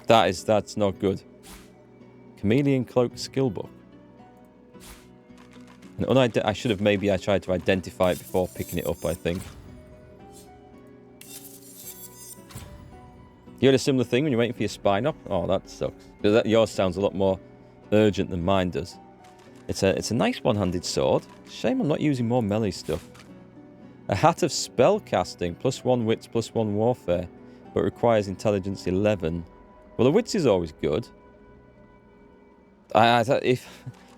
That's not good. Chameleon Cloak skill book. I should have maybe tried to identify it before picking it up, I think. You had a similar thing when you're waiting for your spine up? Oh, that sucks. Because yours sounds a lot more urgent than mine does. It's a nice one-handed sword. Shame I'm not using more melee stuff. A hat of spell casting, +1 wits, +1 warfare, but requires intelligence 11. Well, the wits is always good.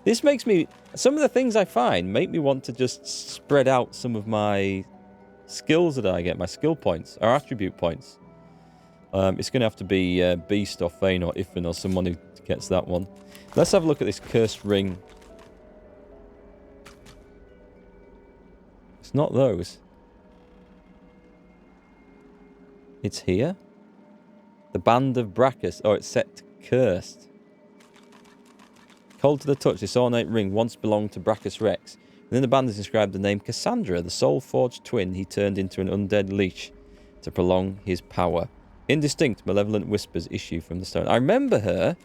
This makes me... Some of the things I find make me want to just spread out some of my skills that I get, my skill points, or attribute points. It's going to have to be Beast or Fane or Ifrin or someone who gets that one. Let's have a look at this cursed ring. It's not those. It's here. The Band of Brachus. Oh, it's set to cursed. Cold to the touch, this ornate ring once belonged to Brachus Rex. Within the band is inscribed the name Cassandra, the soul-forged twin he turned into an undead leech to prolong his power. Indistinct, malevolent whispers issue from the stone. I remember her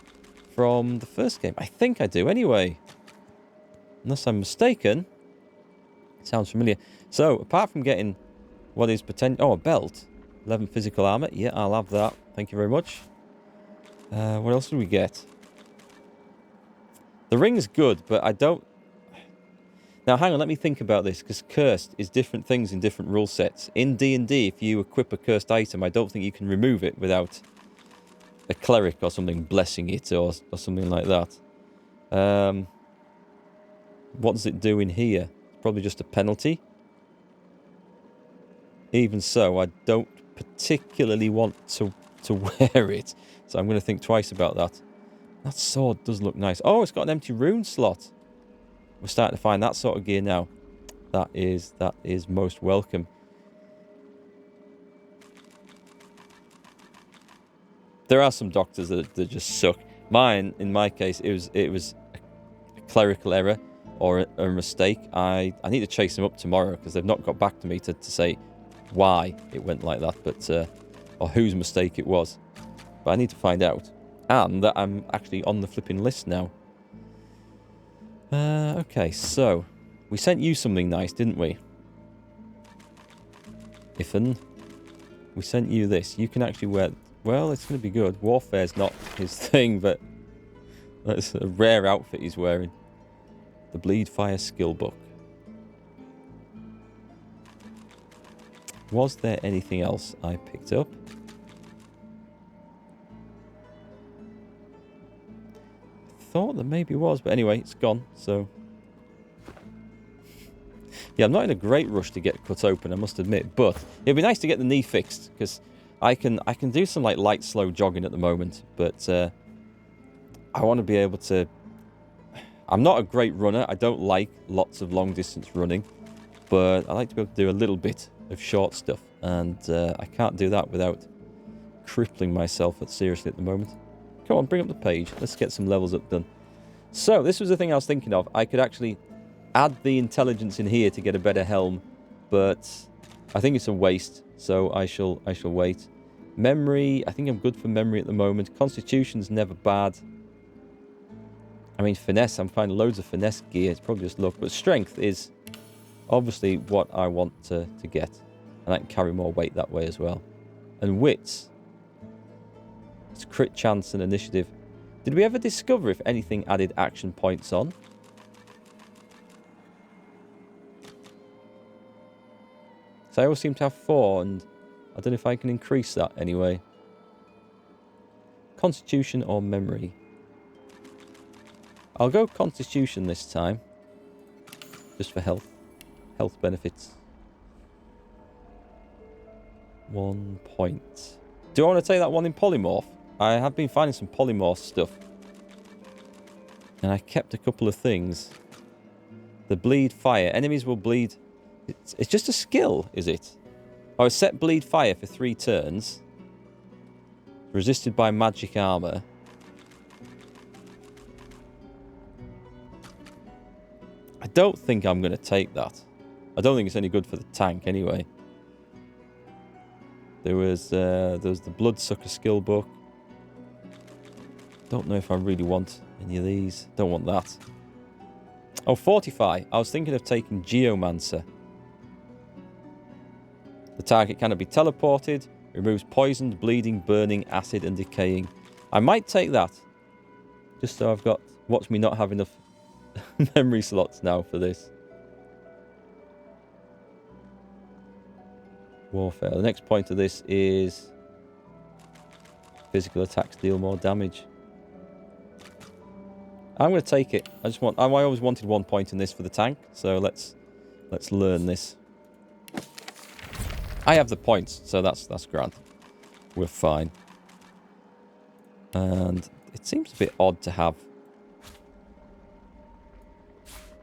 from the first game. I think I do anyway. Unless I'm mistaken. It sounds familiar. So, apart from getting what is potential... Oh, a belt. 11 physical armor. Yeah, I'll have that. Thank you very much. What else do we get? The ring's good, but I don't... Now, hang on, let me think about this, because cursed is different things in different rule sets. In D&D, if you equip a cursed item, I don't think you can remove it without a cleric or something blessing it or something like that. What does it do in here? Probably just a penalty. Even so, I don't particularly want to wear it, so I'm going to think twice about that. That sword does look nice. Oh, it's got an empty rune slot. We're starting to find that sort of gear now. That is most welcome. There are some doctors that just suck. Mine, in my case, it was a clerical error or a mistake. I need to chase them up tomorrow because they've not got back to me to say why it went like that, but or whose mistake it was. But I need to find out. And that I'm actually on the flipping list now. Okay, so we sent you something nice, didn't we? Ifrin, we sent you this. You can actually wear... Well, it's going to be good. Warfare's not his thing, but that's a rare outfit he's wearing. The Bleed Fire skill book. Was there anything else I picked up? Thought there maybe was, but anyway, it's gone, so... Yeah, I'm not in a great rush to get cut open, I must admit, but it'd be nice to get the knee fixed, because I can do some like light, slow jogging at the moment, but I want to be able to... I'm not a great runner, I don't like lots of long-distance running, but I like to be able to do a little bit of short stuff, and I can't do that without crippling myself seriously at the moment. Come on, bring up the page. Let's get some levels up done. So, this was the thing I was thinking of. I could actually add the intelligence in here to get a better helm, but I think it's a waste, so I shall wait. Memory, I think I'm good for memory at the moment. Constitution's never bad. I mean, finesse, I'm finding loads of finesse gear. It's probably just luck, but strength is obviously what I want to get, and I can carry more weight that way as well. And wits... It's crit chance and initiative. Did we ever discover if anything added action points on? So I always seem to have 4, and I don't know if I can increase that anyway. Constitution or memory? I'll go Constitution this time. Just for health. Health benefits. 1 point. Do I want to take that one in polymorph? I have been finding some polymorph stuff. And I kept a couple of things. The bleed fire. Enemies will bleed... It's just a skill, is it? Oh, set bleed fire for 3 turns. Resisted by magic armor. I don't think I'm going to take that. I don't think it's any good for the tank anyway. There was the Bloodsucker skill book. Don't know if I really want any of these. Don't want that. Oh, Fortify. I was thinking of taking Geomancer. The target cannot be teleported. Removes poisoned, bleeding, burning, acid, and decaying. I might take that. Just so I've got... Watch me not have enough memory slots now for this. Warfare. The next point of this is... Physical attacks deal more damage. I'm going to take it. I always wanted 1 point in this for the tank, so let's learn this. I have the points, so that's grand. We're fine. And it seems a bit odd to have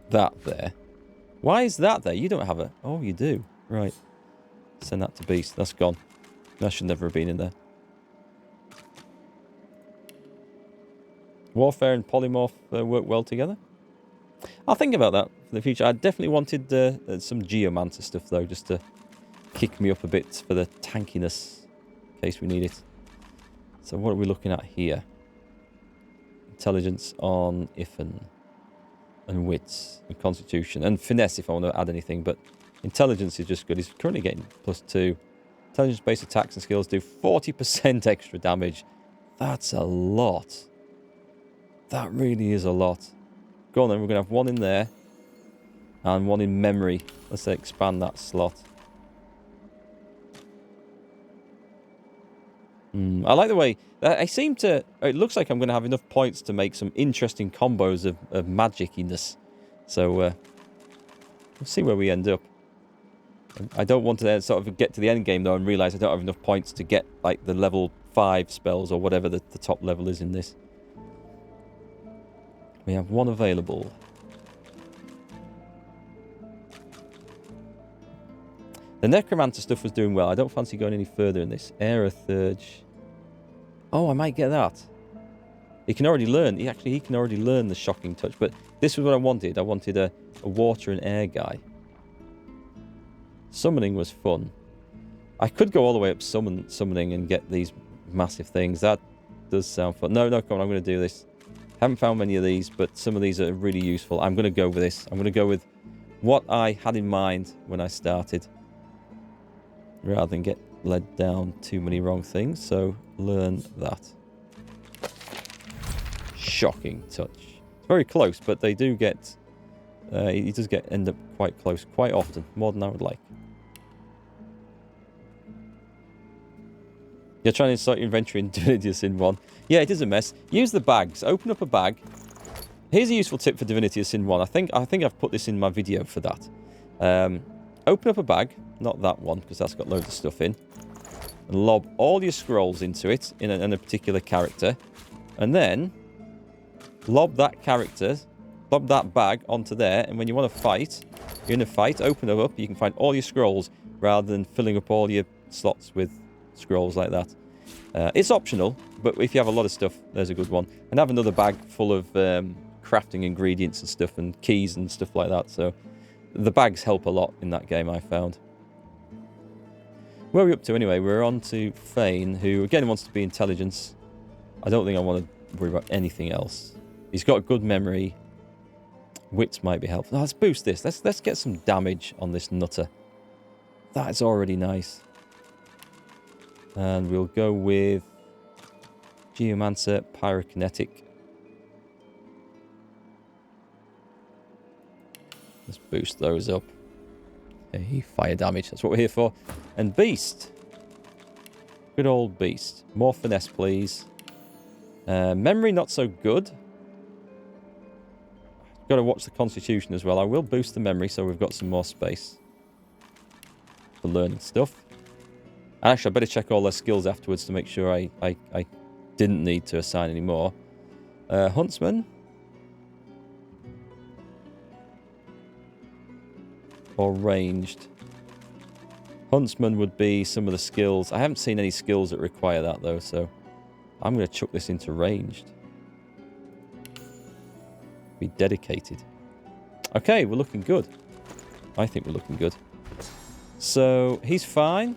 that there. Why is that there? You don't have a... Oh, you do. Right. Send that to Beast. That's gone. That should never have been in there. Warfare and Polymorph work well together. I'll think about that for the future. I definitely wanted some Geomancer stuff, though, just to kick me up a bit for the tankiness, in case we need it. So what are we looking at here? Intelligence on Ifan. And Wits. And Constitution. And Finesse, if I want to add anything. But Intelligence is just good. He's currently getting +2. Intelligence-based attacks and skills do 40% extra damage. That's a lot. That really is a lot. Go on then, we're going to have 1 in there. And 1 in memory. Let's expand that slot. I like the way... I seem to... It looks like I'm going to have enough points to make some interesting combos of magiciness. So, we'll see where we end up. I don't want to then sort of get to the end game, though, and realise I don't have enough points to get, like, the level 5 spells or whatever the top level is in this. We have 1 available. The Necromancer stuff was doing well. I don't fancy going any further in this. Aerothurge. Oh, I might get that. He can already learn. He can already learn the Shocking Touch. But this was what I wanted. I wanted a water and air guy. Summoning was fun. I could go all the way up summoning and get these massive things. That does sound fun. No, come on. I'm going to do this. Haven't found many of these, but some of these are really useful. I'm going to go with this. I'm going to go with what I had in mind when I started, rather than get led down too many wrong things. So learn that. Shocking Touch. It's very close, but they do get... he does end up quite close quite often, more than I would like. You're trying to insert your inventory in Divinity Sin 1. Yeah, it is a mess. Use the bags. Open up a bag. Here's a useful tip for Divinity Sin 1. I think I've put this in my video for that. Open up a bag. Not that one, because that's got loads of stuff in. And lob all your scrolls into it in a particular character. And then lob that bag onto there. And when you want to fight, you're in a fight, open it up. You can find all your scrolls rather than filling up all your slots with scrolls like that. It's optional, but if you have a lot of stuff, there's a good one. And have another bag full of crafting ingredients and stuff and keys and stuff like that. So the bags help a lot in that game, I found. Where are we up to anyway? We're on to Fane, who again wants to be intelligence. I don't think I want to worry about anything else. He's got good memory. Wits might be helpful. No, let's boost this. Let's get some damage on this nutter. That's already nice. And we'll go with Geomancer, Pyrokinetic. Let's boost those up. Hey, fire damage, that's what we're here for. And Beast. Good old Beast. More finesse, please. Memory, not so good. Got to watch the Constitution as well. I will boost the memory so we've got some more space for learning stuff. Actually, I better check all their skills afterwards to make sure I didn't need to assign any more. Huntsman. Or ranged. Huntsman would be some of the skills. I haven't seen any skills that require that, though, so I'm going to chuck this into ranged. Be dedicated. Okay, we're looking good. I think we're looking good. So, he's fine.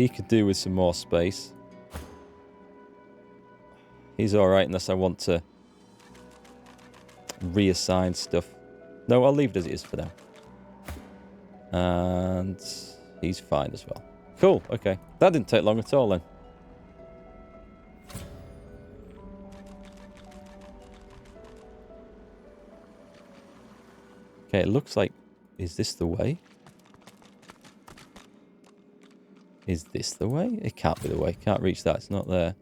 He could do with some more space. He's alright unless I want to reassign stuff. No, I'll leave it as it is for now. And he's fine as well. Cool, okay. That didn't take long at all then. Okay, it looks like... Is this the way? Is this the way? It can't be the way. Can't reach that. It's not there.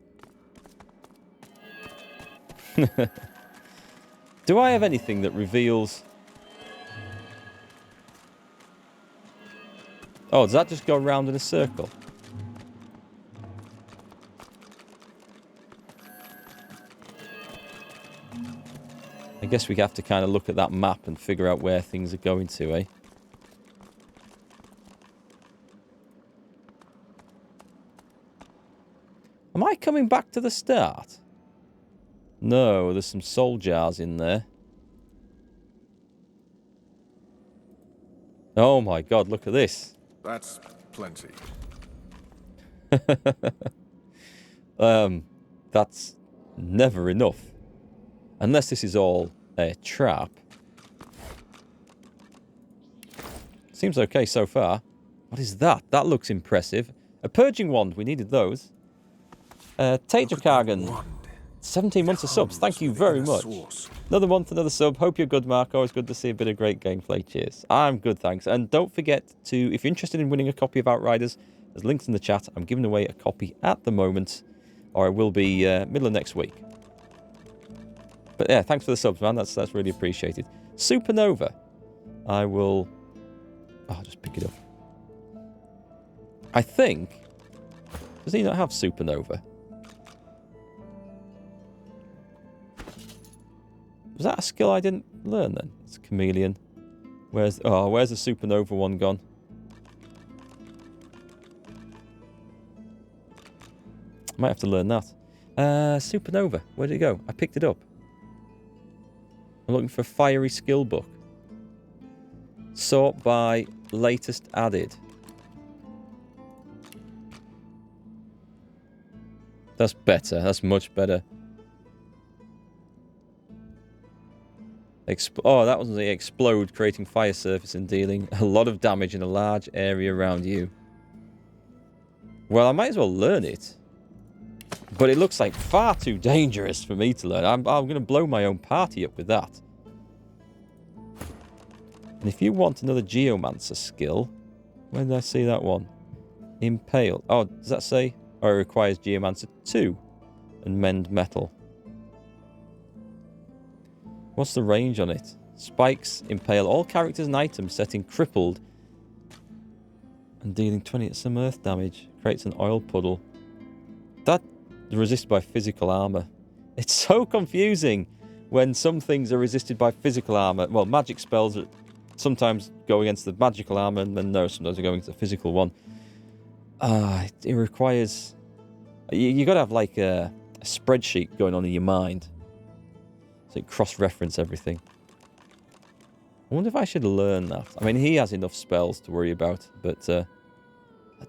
Do I have anything that reveals... Oh, does that just go around in a circle? I guess we have to kind of look at that map and figure out where things are going to, eh? Am I coming back to the start? No, there's some soul jars in there. Oh my god, look at this. That's plenty. That's never enough. Unless this is all a trap. Seems okay so far. What is that? That looks impressive. A purging wand. We needed those. Tater Kargan. 17 months of subs. Thank you very much. Another month, another sub. Hope you're good, Mark. Always good to see a bit of great gameplay. Cheers. I'm good, thanks. And don't forget to, if you're interested in winning a copy of Outriders, there's links in the chat. I'm giving away a copy at the moment, or it will be middle of next week. But yeah, thanks for the subs, man. That's really appreciated. Supernova. I will... Oh, I'll just pick it up. I think... Does he not have Supernova? Was that a skill I didn't learn then? It's a chameleon. Where's the Supernova one gone? I might have to learn that. Supernova. Where did it go? I picked it up. I'm looking for Fiery Skill Book. Sort by latest added. That's better. That's much better. Oh, that was the explode, creating fire surface and dealing a lot of damage in a large area around you. Well, I might as well learn it. But it looks like far too dangerous for me to learn. I'm going to blow my own party up with that. And if you want another Geomancer skill... Where did I see that one? Impale. Oh, does that say... Oh, it requires Geomancer 2 and Mend Metal. What's the range on it? Spikes impale all characters and items, setting crippled and dealing 20 some earth damage. Creates an oil puddle. That resisted by physical armor. It's so confusing when some things are resisted by physical armor. Well, magic spells sometimes go against the magical armor, and then no, sometimes they go against the physical one. It requires... You got to have like a spreadsheet going on in your mind. So it cross-reference everything. I wonder if I should learn that. I mean, he has enough spells to worry about, but that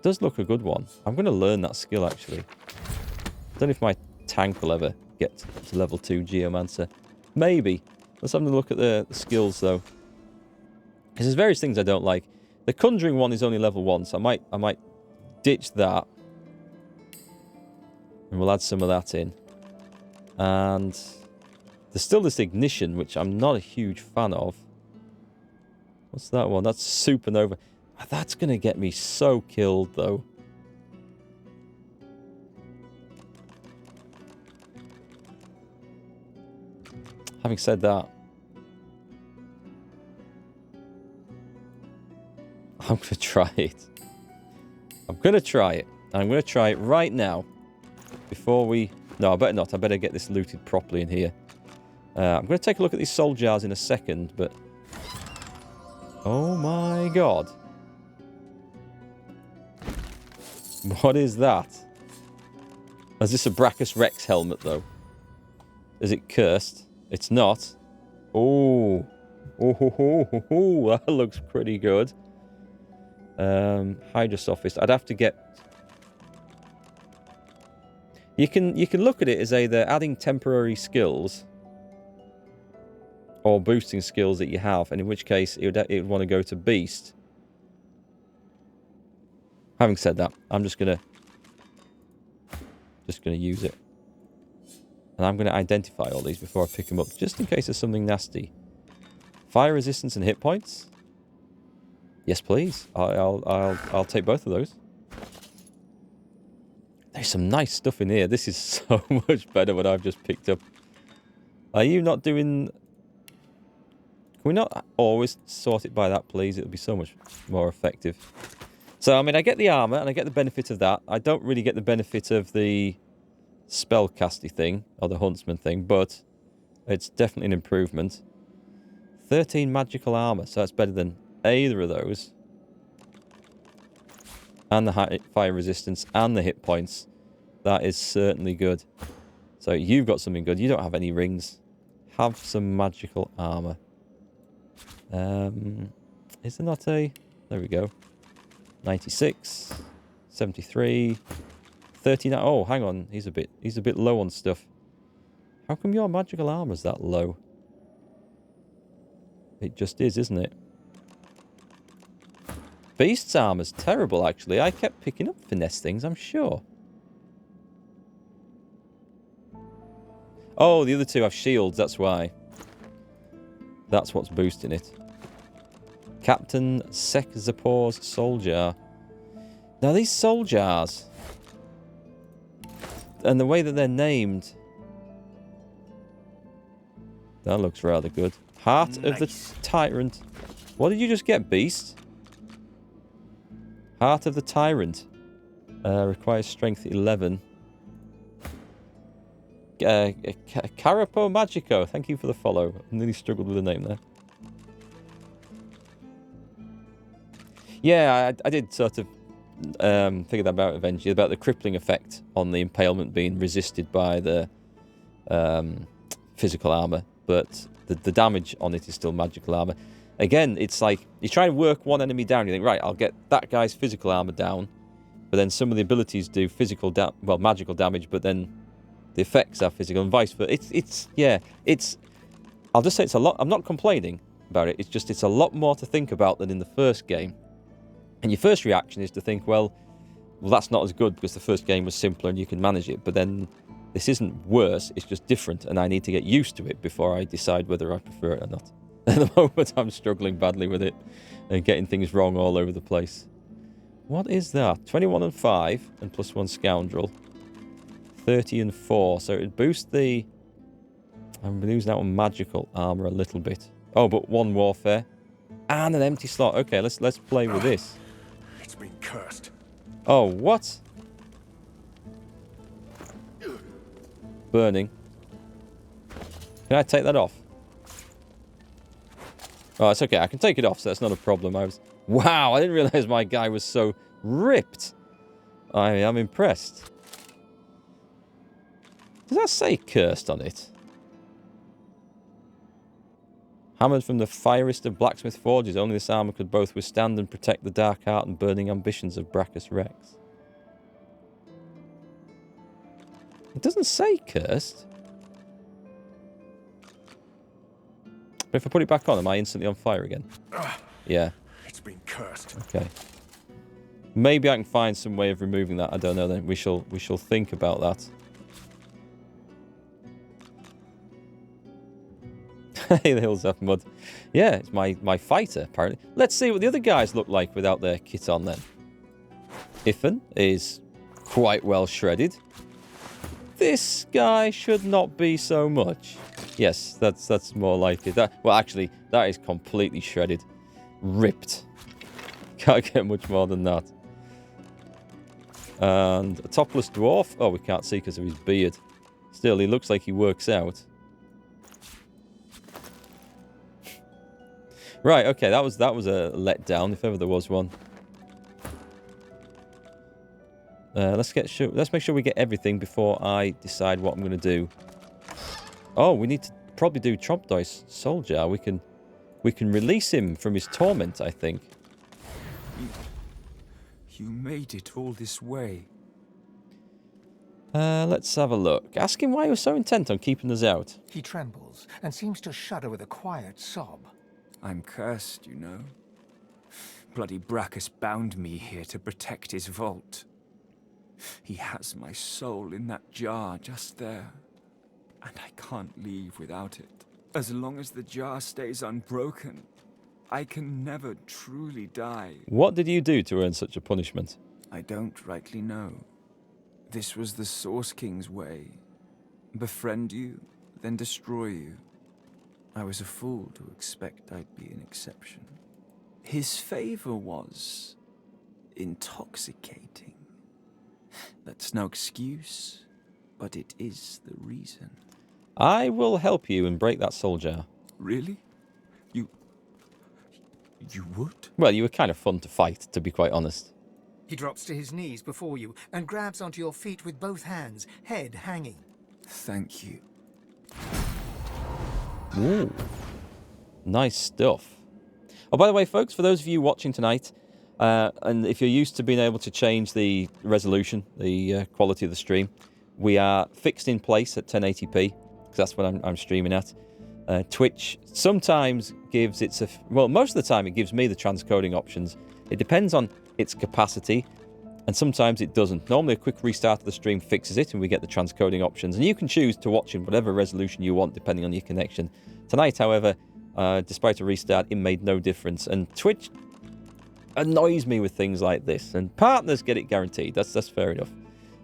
does look a good one. I'm going to learn that skill, actually. I don't know if my tank will ever get to level 2 Geomancer. Maybe. Let's have a look at the skills, though. Because there's various things I don't like. The Conjuring one is only level 1, so I might ditch that. And we'll add some of that in. And... there's still this Ignition, which I'm not a huge fan of. What's that one? That's Supernova. That's going to get me so killed, though. Having said that, I'm going to try it. I'm going to try it. And I'm going to try it right now. Before we... No, I better not. I better get this looted properly in here. I'm going to take a look at these soul jars in a second, but... Oh my god. What is that? Is this a Brachus Rex helmet, though? Is it cursed? It's not. Oh. That looks pretty good. Hydra Sophist. I'd have to get You can look at it as either adding temporary skills or boosting skills that you have, and in which case it would want to go to Beast. Having said that, I'm just gonna use it. And I'm going to identify all these before I pick them up, just in case there's something nasty. Fire resistance and hit points. Yes, please. I'll take both of those. There's some nice stuff in here. This is so much better what I've just picked up. Are you not doing... Can we not always sort it by that, please? It'll be so much more effective. So, I mean, I get the armor and I get the benefit of that. I don't really get the benefit of the spellcasty thing, or the huntsman thing, but it's definitely an improvement. 13 magical armor, so that's better than either of those. And the fire resistance and the hit points. That is certainly good. So you've got something good. You don't have any rings. Have some magical armor. Is there not a... There we go. 96, 73... 39. Oh, hang on. He's a bit low on stuff. How come your magical armor's that low? It just is, isn't it? Beast's armor's terrible, actually. I kept picking up finesse things, I'm sure. Oh, the other two have shields, that's why. That's what's boosting it. Captain Sekzapor's soul jar. Now, these soul jars... And the way that they're named... That looks rather good. Heart of the Tyrant. What did you just get, Beast? Heart of the Tyrant. Requires strength 11. Carapo Magico. Thank you for the follow. I nearly struggled with the name there. Yeah, I did sort of figure that out eventually, about the crippling effect on the impalement being resisted by the physical armor, but the damage on it is still magical armor. Again, it's like you try to work one enemy down, you think, right, I'll get that guy's physical armor down, but then some of the abilities do magical damage, but then the effects are physical and vice versa. I'll just say it's a lot. I'm not complaining about it. It's a lot more to think about than in the first game. And your first reaction is to think, well, that's not as good because the first game was simpler and you can manage it. But then this isn't worse, it's just different, and I need to get used to it before I decide whether I prefer it or not. At the moment, I'm struggling badly with it and getting things wrong all over the place. What is that? 21 and 5 and plus 1 scoundrel. 30 and 4. So it would boost the... I'm losing out on magical armor a little bit. Oh, but 1 warfare. And an empty slot. Okay, let's play with this. It's been cursed. Oh, what? Burning. Can I take that off? Oh, it's okay. I can take it off, so that's not a problem. Wow, I didn't realize my guy was so ripped. I'm impressed. Does that say cursed on it? Hammered from the fieriest of blacksmith forges, only this armor could both withstand and protect the dark heart and burning ambitions of Brachus Rex. It doesn't say cursed. But if I put it back on, am I instantly on fire again? Yeah. It's been cursed. Okay. Maybe I can find some way of removing that. I don't know. Then we shall think about that. Hey, the hills have mud. Yeah, it's my fighter, apparently. Let's see what the other guys look like without their kit on, then. Ifan is quite well shredded. This guy should not be so much. Yes, that's more like it. Well, actually, that is completely shredded. Ripped. Can't get much more than that. And a topless dwarf. Oh, we can't see because of his beard. Still, he looks like he works out. Right, okay, that was a letdown, if ever there was one. Let's make sure we get everything before I decide what I'm going to do. Oh, we need to probably do Trompdoy's soul jar. We can release him from his torment, I think. You made it all this way. Let's have a look. Ask him why he was so intent on keeping us out. He trembles and seems to shudder with a quiet sob. I'm cursed, you know. Bloody Brachus bound me here to protect his vault. He has my soul in that jar just there, and I can't leave without it. As long as the jar stays unbroken, I can never truly die. What did you do to earn such a punishment? I don't rightly know. This was the Source King's way. Befriend you, then destroy you. I was a fool to expect I'd be an exception. His favor was intoxicating. That's no excuse, but it is the reason. I will help you and break that soul jar. Really? You would? Well, you were kind of fun to fight, to be quite honest. He drops to his knees before you and grabs onto your feet with both hands, head hanging. Thank you. Ooh. Nice stuff. Oh, by the way, folks, for those of you watching tonight, and if you're used to being able to change the resolution, the quality of the stream, we are fixed in place at 1080p, because that's what I'm streaming at. Twitch sometimes gives well, most of the time it gives me the transcoding options. It depends on its capacity, and sometimes it doesn't. Normally a quick restart of the stream fixes it and we get the transcoding options, and you can choose to watch in whatever resolution you want depending on your connection. Tonight, however, despite a restart, it made no difference, and Twitch annoys me with things like this, and partners get it guaranteed. That's fair enough.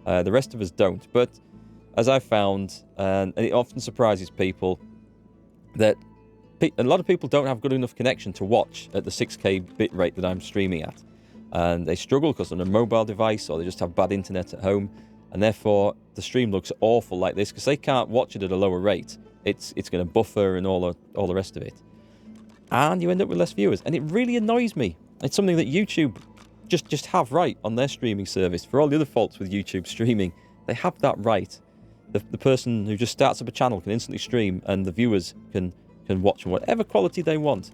The rest of us don't, but as I've found, and it often surprises people, that a lot of people don't have good enough connection to watch at the 6K bitrate that I'm streaming at. And they struggle because they're on a mobile device or they just have bad internet at home. And therefore, the stream looks awful like this because they can't watch it at a lower rate. It's going to buffer and all the rest of it. And you end up with less viewers. And it really annoys me. It's something that YouTube just have right on their streaming service. For all the other faults with YouTube streaming, they have that right. The person who just starts up a channel can instantly stream, and the viewers can watch in whatever quality they want,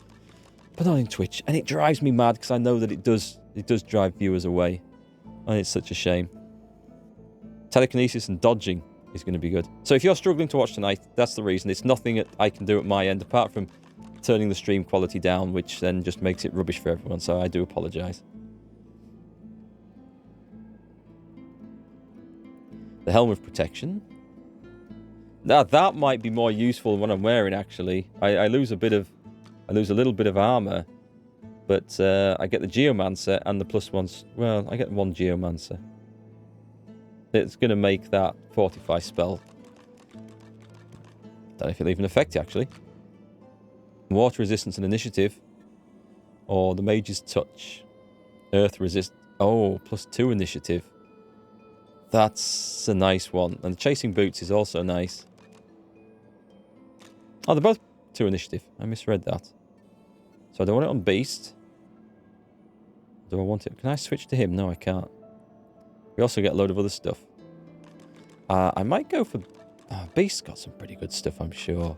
but not in Twitch. And it drives me mad because I know that it does drive viewers away, and it's such a shame. Telekinesis and dodging is going to be good. So if you're struggling to watch tonight, that's the reason. It's nothing that I can do at my end apart from turning the stream quality down, which then just makes it rubbish for everyone. So I do apologize. The Helm of Protection. Now that might be more useful than what I'm wearing. Actually, I lose a little bit of armor, but I get the Geomancer and the +1. Well, I get one Geomancer. It's going to make that Fortify spell. Don't know if it'll even affect it actually. Water resistance and initiative, or the Mage's Touch. Earth resist. Oh, +2 initiative. That's a nice one. And the Chasing Boots is also nice. Oh, they're both 2 initiative. I misread that. So I don't want it on Beast. Do I want it? Can I switch to him? No, I can't. We also get a load of other stuff. I might go for... Beast's got some pretty good stuff, I'm sure.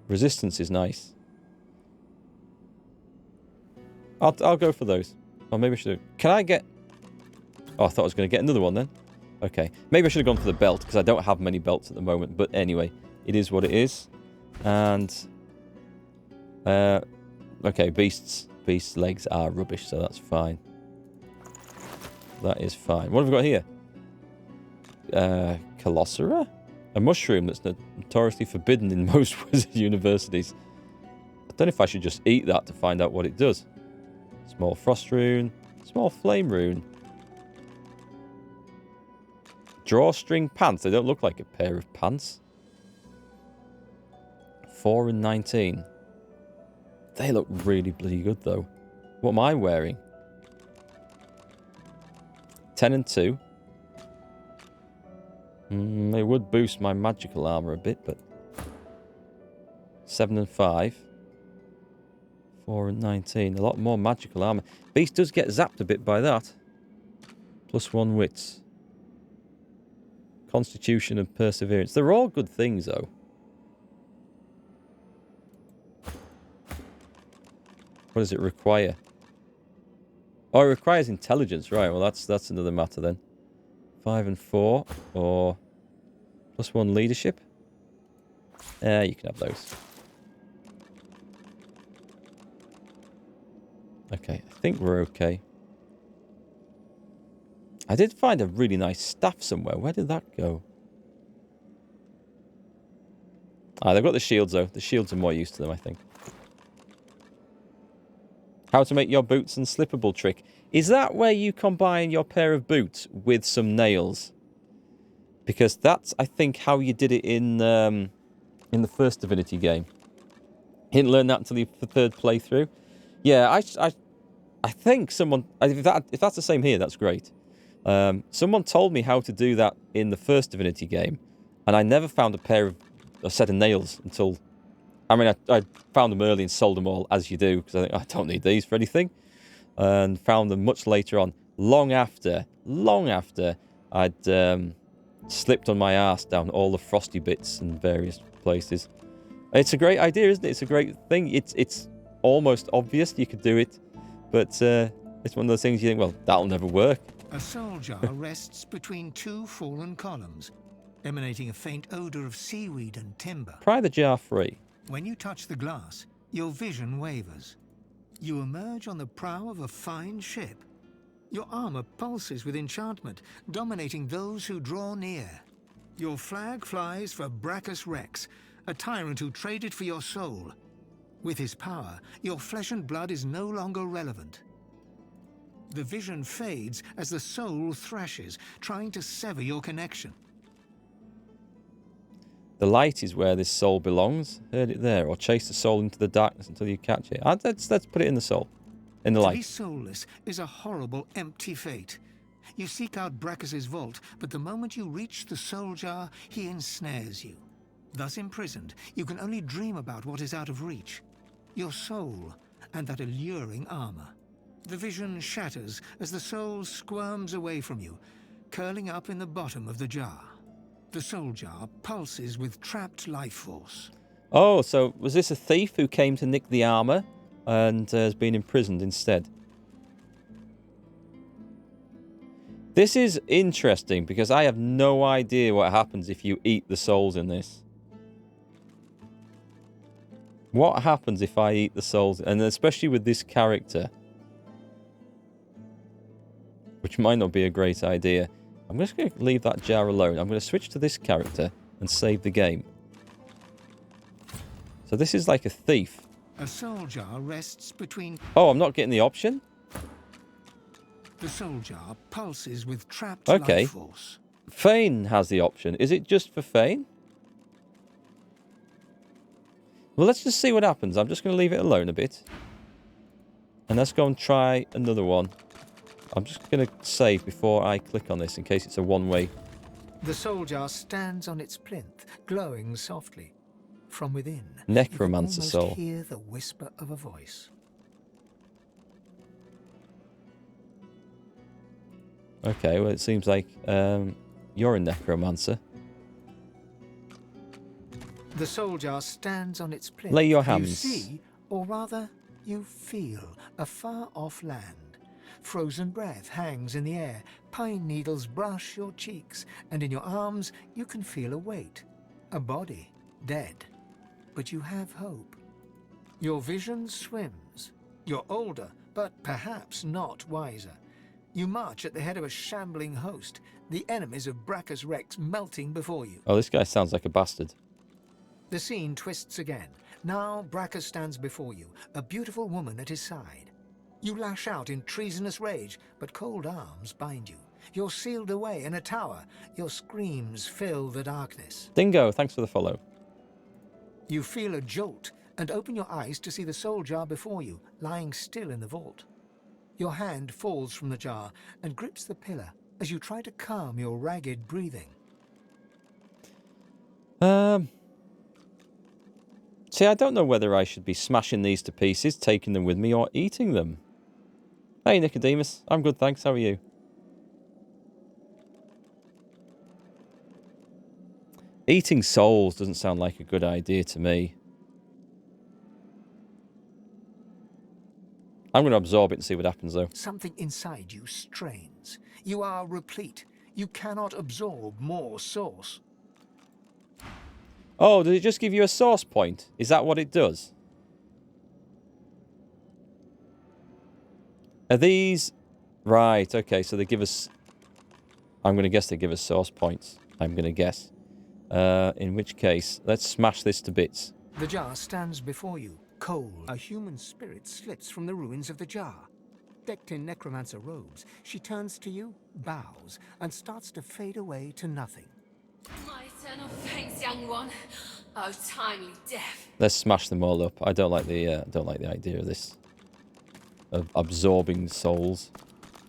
Resistance is nice. I'll go for those. Or maybe I should... Can I get... Oh, I thought I was going to get another one then. Okay. Maybe I should have gone for the belt, because I don't have many belts at the moment. But anyway, it is what it is. And... okay, Beast's legs are rubbish, so that's fine. That is fine. What have we got here? Colossera? A mushroom that's notoriously forbidden in most wizard universities. I don't know if I should just eat that to find out what it does. Small frost rune. Small flame rune. Drawstring pants. They don't look like a pair of pants. 4 and 19. They look really bloody good though. What am I wearing? 10 and 2. They would boost my magical armor a bit, but 7 and 5. 4 and 19. A lot more magical armor. Beast does get zapped a bit by that. +1 wits. Constitution and perseverance. They're all good things, though. What does it require? Oh, it requires intelligence. Right, well, that's another matter then. 5 and 4, or +1 leadership. You can have those. Okay, I think we're okay. I did find a really nice staff somewhere. Where did that go? Ah, they've got the shields, though. The shields are more used to them, I think. How to make your boots unslippable trick. Is that where you combine your pair of boots with some nails? Because that's, I think, how you did it in the first Divinity game. You didn't learn that until the third playthrough. Yeah, I think someone... If that's the same here, that's great. Someone told me how to do that in the first Divinity game, and I never found a set of nails until... I mean, I found them early and sold them all, as you do, because I think, I don't need these for anything. And found them much later on, long after I'd slipped on my arse down all the frosty bits in various places. It's a great idea, isn't it? It's a great thing. It's almost obvious you could do it, but it's one of those things you think, well, that'll never work. A soul jar rests between two fallen columns, emanating a faint odor of seaweed and timber. Pry the jar free. When you touch the glass, your vision wavers. You emerge on the prow of a fine ship. Your armor pulses with enchantment, dominating those who draw near. Your flag flies for Brachus Rex, a tyrant who traded for your soul. With his power, your flesh and blood is no longer relevant. The vision fades as the soul thrashes, trying to sever your connection. The light is where this soul belongs. Heard it there. Or chase the soul into the darkness until you catch it. Let's put it in the soul. In the light. To be soulless is a horrible, empty fate. You seek out Brachus's vault, but the moment you reach the soul jar, he ensnares you. Thus imprisoned, you can only dream about what is out of reach. Your soul and that alluring armor. The vision shatters as the soul squirms away from you, curling up in the bottom of the jar. The soul jar pulses with trapped life force. Oh, so was this a thief who came to nick the armor and has been imprisoned instead? This is interesting because I have no idea what happens if you eat the souls in this. What happens if I eat the souls? And especially with this character. Which might not be a great idea. I'm just going to leave that jar alone. I'm going to switch to this character and save the game. So this is like a thief. A soul jar rests between... Oh, I'm not getting the option? The soul jar pulses with trapped Okay. life force. Fane has the option. Is it just for Fane? Well, let's just see what happens. I'm just going to leave it alone a bit. And let's go and try another one. I'm just going to save before I click on this in case it's a one-way. The soul jar stands on its plinth, glowing softly. From within, Necromancer you can soul. almost hear the whisper of a voice. Okay, well, it seems like you're a necromancer. The soul jar stands on its plinth. Lay your hands. You see, or rather, you feel a far-off land. Frozen breath hangs in the air, pine needles brush your cheeks, and in your arms you can feel a weight, a body, dead. But you have hope. Your vision swims. You're older, but perhaps not wiser. You march at the head of a shambling host, the enemies of Brachus Rex melting before you. Oh, this guy sounds like a bastard. The scene twists again. Now Brachus stands before you, a beautiful woman at his side. You lash out in treasonous rage, but cold arms bind you. You're sealed away in a tower. Your screams fill the darkness. Dingo, thanks for the follow. You feel a jolt and open your eyes to see the soul jar before you, lying still in the vault. Your hand falls from the jar and grips the pillar as you try to calm your ragged breathing. See, I don't know whether I should be smashing these to pieces, taking them with me, or eating them. Hey, Nicodemus. I'm good, thanks. How are you? Eating souls doesn't sound like a good idea to me. I'm going to absorb it and see what happens, though. Something inside you strains. You are replete. You cannot absorb more source. Oh, does it just give you a source point? Is that what it does? Are these... Right, okay, so they give us... I'm going to guess they give us source points. I'm going to guess. In which case, let's smash this to bits. The jar stands before you, cold. A human spirit slips from the ruins of the jar. Decked in necromancer robes, she turns to you, bows, and starts to fade away to nothing. My eternal thanks, young one. Oh, timely death. Let's smash them all up. I don't like the idea of this. Of absorbing souls.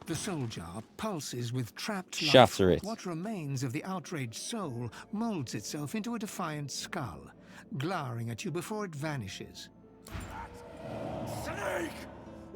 The soul jar pulses with trapped life. Shatter it. What remains of the outraged soul molds itself into a defiant skull, glowering at you before it vanishes. Snake!